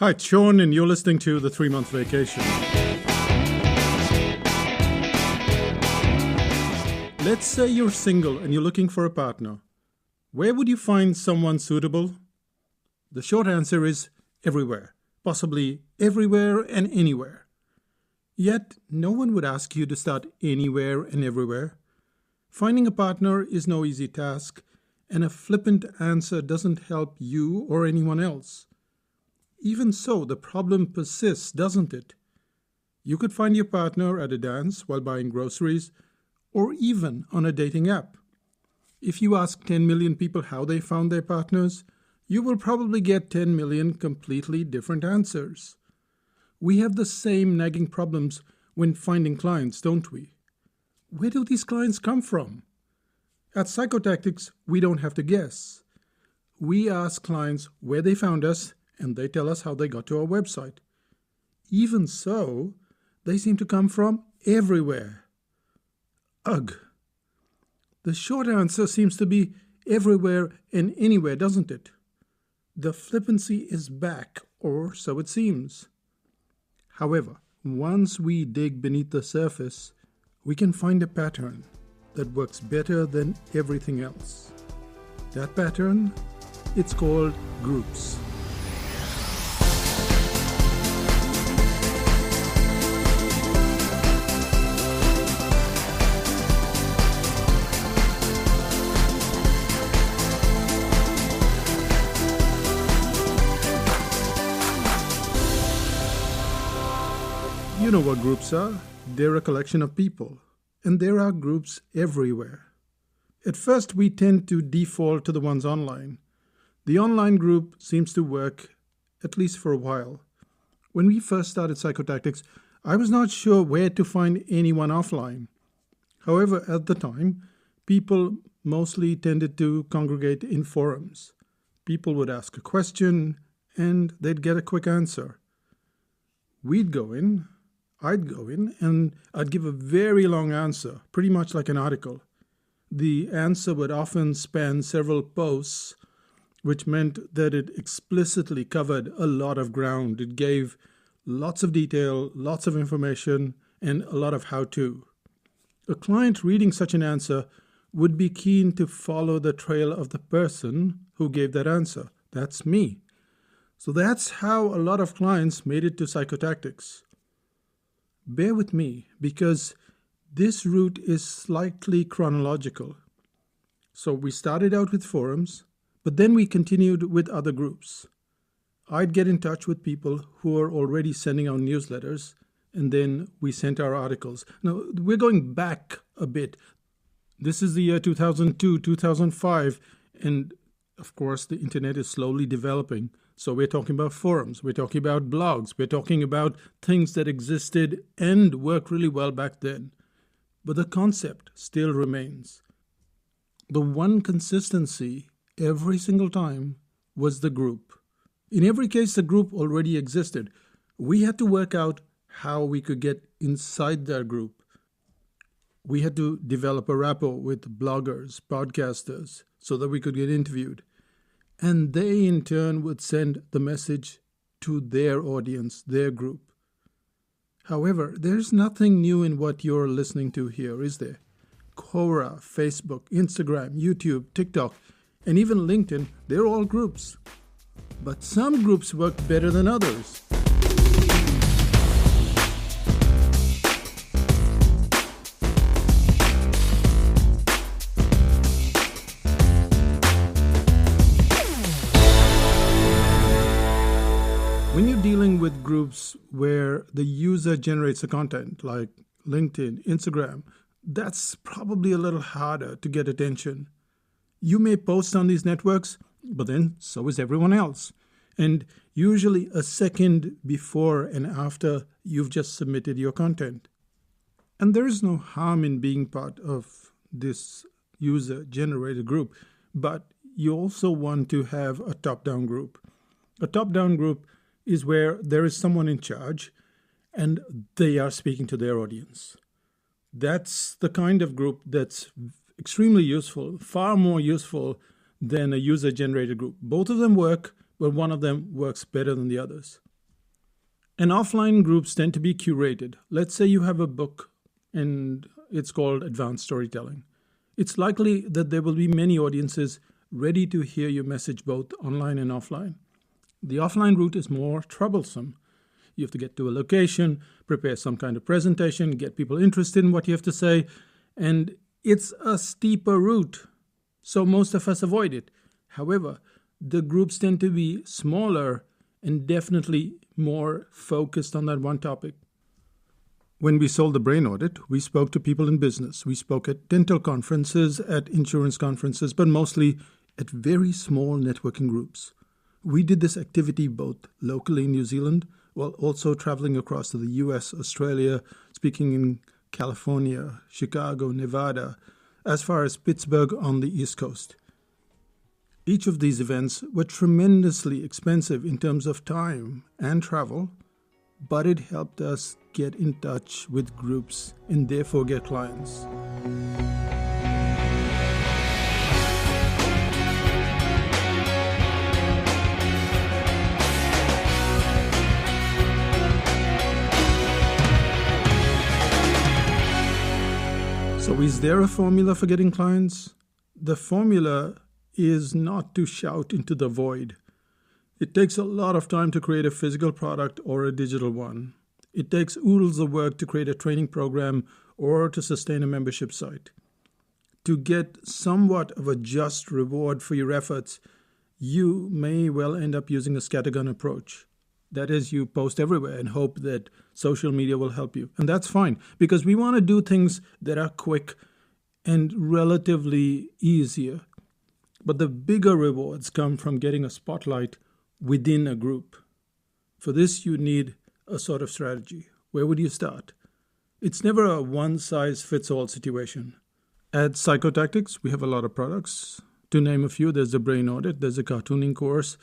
Hi, it's Sean, and you're listening to The 3-Month Vacation. Let's say you're single and you're looking for a partner. Where would you find someone suitable? The short answer is everywhere, possibly everywhere and anywhere. Yet, no one would ask you to start anywhere and everywhere. Finding a partner is no easy task, and a flippant answer doesn't help you or anyone else. Even so, the problem persists, doesn't it? You could find your partner at a dance while buying groceries, or even on a dating app. If you ask 10 million people how they found their partners, you will probably get 10 million completely different answers. We have the same nagging problems when finding clients, don't we? Where do these clients come from? At Psychotactics, we don't have to guess. We ask clients where they found us, and they tell us how they got to our website. Even so, they seem to come from everywhere. Ugh. The short answer seems to be everywhere and anywhere, doesn't it? The flippancy is back, or so it seems. However, once we dig beneath the surface, we can find a pattern that works better than everything else. That pattern, it's called groups. You know what groups are. They're a collection of people, and there are groups everywhere. At first, we tend to default to the ones online. The online group seems to work, at least for a while. When we first started Psychotactics, I was not sure where to find anyone offline. However, at the time, people mostly tended to congregate in forums. People would ask a question, and they'd get a quick answer. I'd go in, and I'd give a very long answer, pretty much like an article. The answer would often span several posts, which meant that it explicitly covered a lot of ground. It gave lots of detail, lots of information, and a lot of how-to. A client reading such an answer would be keen to follow the trail of the person who gave that answer. That's me. So that's how a lot of clients made it to Psychotactics. Bear with me, because this route is slightly chronological. So we started out with forums, but then we continued with other groups. I'd get in touch with people who are already sending out newsletters, and then we sent our articles. Now, we're going back a bit. This is the year 2002, 2005, and of course the internet is slowly developing. So we're talking about forums, we're talking about blogs, we're talking about things that existed and worked really well back then. But the concept still remains. The one consistency every single time was the group. In every case, the group already existed. We had to work out how we could get inside that group. We had to develop a rapport with bloggers, podcasters, so that we could get interviewed. And they, in turn, would send the message to their audience, their group. However, there's nothing new in what you're listening to here, is there? Quora, Facebook, Instagram, YouTube, TikTok, and even LinkedIn, they're all groups. But some groups work better than others. When you're dealing with groups where the user generates the content, like LinkedIn, Instagram, that's probably a little harder to get attention. You may post on these networks, but then so is everyone else. And usually a second before and after you've just submitted your content. And there is no harm in being part of this user-generated group, but you also want to have a top-down group. A top-down group is where there is someone in charge and they are speaking to their audience. That's the kind of group that's extremely useful, far more useful than a user-generated group. Both of them work, but one of them works better than the others. And offline groups tend to be curated. Let's say you have a book and it's called Advanced Storytelling. It's likely that there will be many audiences ready to hear your message both online and offline. The offline route is more troublesome. You have to get to a location, prepare some kind of presentation, get people interested in what you have to say, and it's a steeper route, so most of us avoid it. However, the groups tend to be smaller and definitely more focused on that one topic. When we sold the Brain Audit, we spoke to people in business. We spoke at dental conferences, at insurance conferences, but mostly at very small networking groups. We did this activity both locally in New Zealand, while also traveling across to the US, Australia, speaking in California, Chicago, Nevada, as far as Pittsburgh on the East Coast. Each of these events were tremendously expensive in terms of time and travel, but it helped us get in touch with groups and therefore get clients. So is there a formula for getting clients? The formula is not to shout into the void. It takes a lot of time to create a physical product or a digital one. It takes oodles of work to create a training program or to sustain a membership site. To get somewhat of a just reward for your efforts, you may well end up using a scattergun approach. That is, you post everywhere and hope that social media will help you. And that's fine, because we want to do things that are quick and relatively easier. But the bigger rewards come from getting a spotlight within a group. For this, you need a sort of strategy. Where would you start? It's never a one-size-fits-all situation. At Psychotactics, we have a lot of products. To name a few, there's the Brain Audit, there's a cartooning course,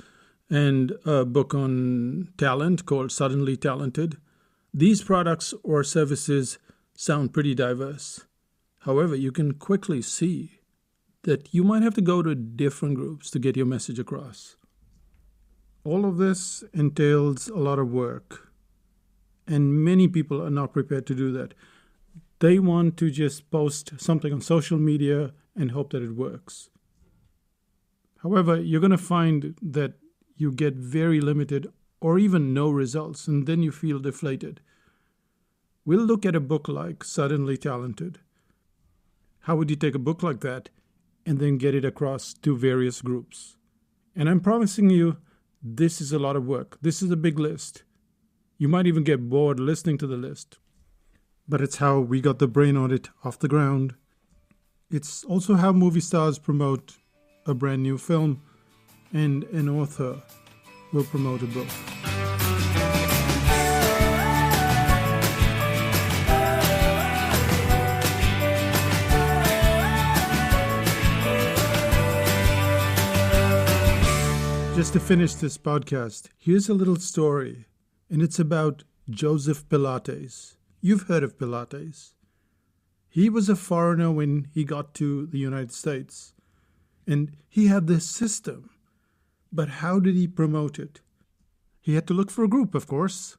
and a book on talent called Suddenly Talented. These products or services sound pretty diverse. However, you can quickly see that you might have to go to different groups to get your message across. All of this entails a lot of work, and many people are not prepared to do that. They want to just post something on social media and hope that it works. However, you're going to find that you get very limited or even no results, and then you feel deflated. We'll look at a book like Suddenly Talented. How would you take a book like that and then get it across to various groups? And I'm promising you, this is a lot of work. This is a big list. You might even get bored listening to the list. But it's how we got the Brain Audit off the ground. It's also how movie stars promote a brand new film, and an author will promote a book. Just to finish this podcast, here's a little story, and it's about Joseph Pilates. You've heard of Pilates. He was a foreigner when he got to the United States, and he had this system. But how did he promote it? He had to look for a group, of course.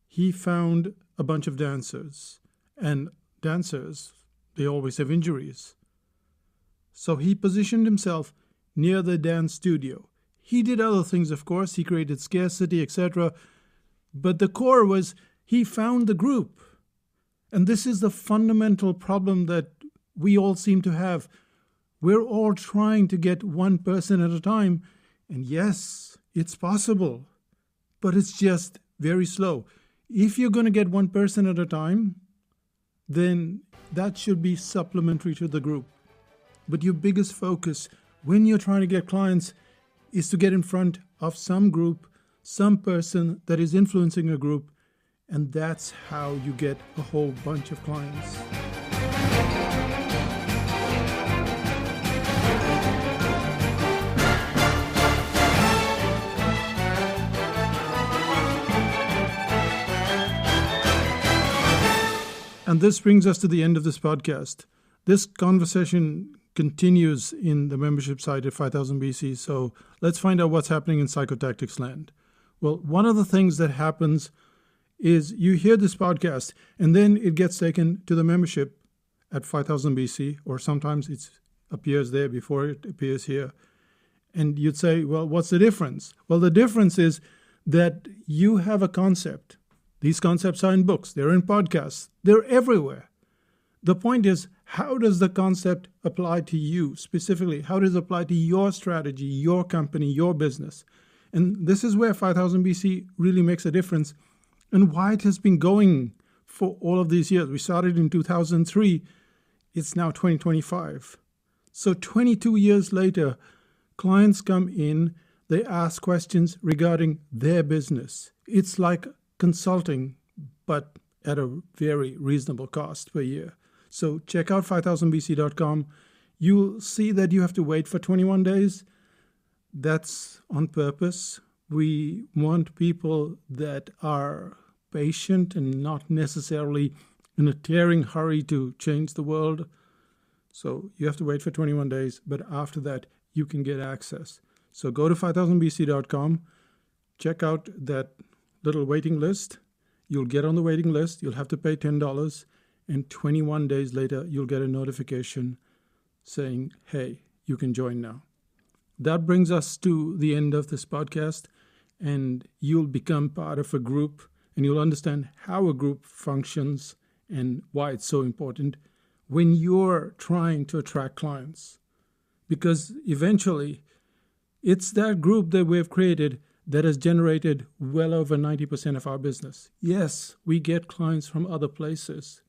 He found a bunch of dancers, and dancers, they always have injuries. So he positioned himself near the dance studio. He did other things, of course. He created scarcity, etc. But the core was he found the group. And this is the fundamental problem that we all seem to have. We're all trying to get one person at a time. And yes, it's possible, but it's just very slow. If you're going to get one person at a time, then that should be supplementary to the group. But your biggest focus when you're trying to get clients is to get in front of some group, some person that is influencing a group, and that's how you get a whole bunch of clients. And this brings us to the end of this podcast. This conversation continues in the membership site at 5000 BC, so let's find out what's happening in Psychotactics land. Well, one of the things that happens is you hear this podcast and then it gets taken to the membership at 5000 BC, or sometimes it appears there before it appears here. And you'd say, well, what's the difference? Well, the difference is that you have a concept. These concepts are in books, they're in podcasts, they're everywhere. The point is, how does the concept apply to you specifically? How does it apply to your strategy, your company, your business? And this is where 5000 BC really makes a difference, and why it has been going for all of these years. We started in 2003. It's now 2025. So 22 years later, clients come in, they ask questions regarding their business. It's like consulting, but at a very reasonable cost per year. So check out 5000bc.com. You'll see that you have to wait for 21 days. That's on purpose. We want people that are patient and not necessarily in a tearing hurry to change the world. So you have to wait for 21 days, but after that, you can get access. So go to 5000bc.com, check out that little waiting list. You'll get on the waiting list. You'll have to pay $10, and 21 days later, you'll get a notification saying, hey, you can join now. That brings us to the end of this podcast, and you'll become part of a group, and you'll understand how a group functions and why it's so important when you're trying to attract clients. Because eventually, it's that group that we've created that has generated well over 90% of our business. Yes, we get clients from other places.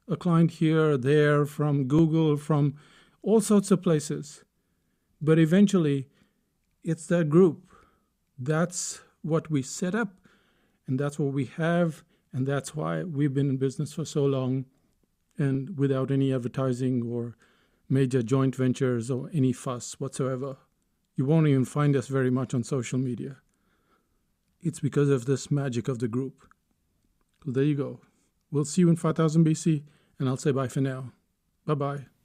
A client here, there, from Google, from all sorts of places. But eventually, it's that group. That's what we set up, and that's what we have, and that's why we've been in business for so long, and without any advertising or major joint ventures or any fuss whatsoever. You won't even find us very much on social media. It's because of this magic of the group. So there you go. We'll see you in 5000 BC, and I'll say bye for now. Bye-bye.